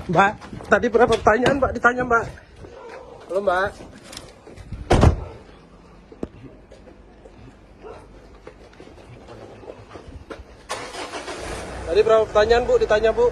Mbak, tadi berapa pertanyaan Mbak ditanya Mbak? Halo Mbak. Tadi berapa pertanyaan Bu ditanya Bu?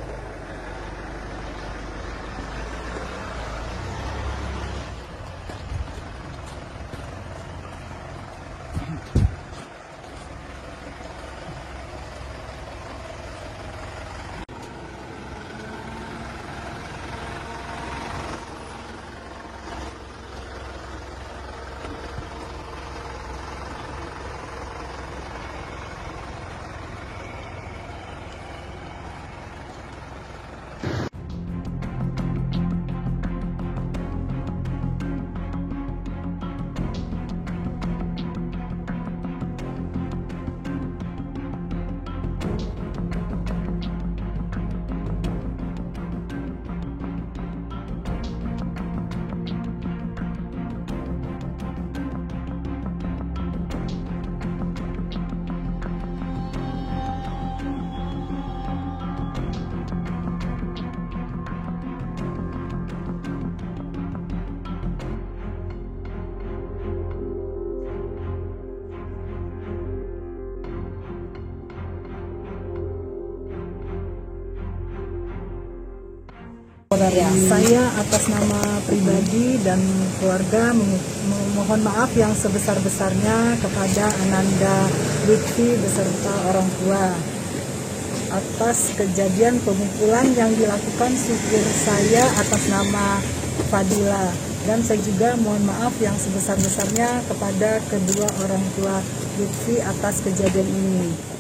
Ya, saya atas nama pribadi dan keluarga memohon maaf yang sebesar-besarnya kepada Ananda Lutfi beserta orang tua atas kejadian pemukulan yang dilakukan supir saya atas nama Fadila, dan saya juga mohon maaf yang sebesar-besarnya kepada kedua orang tua Lutfi atas kejadian ini.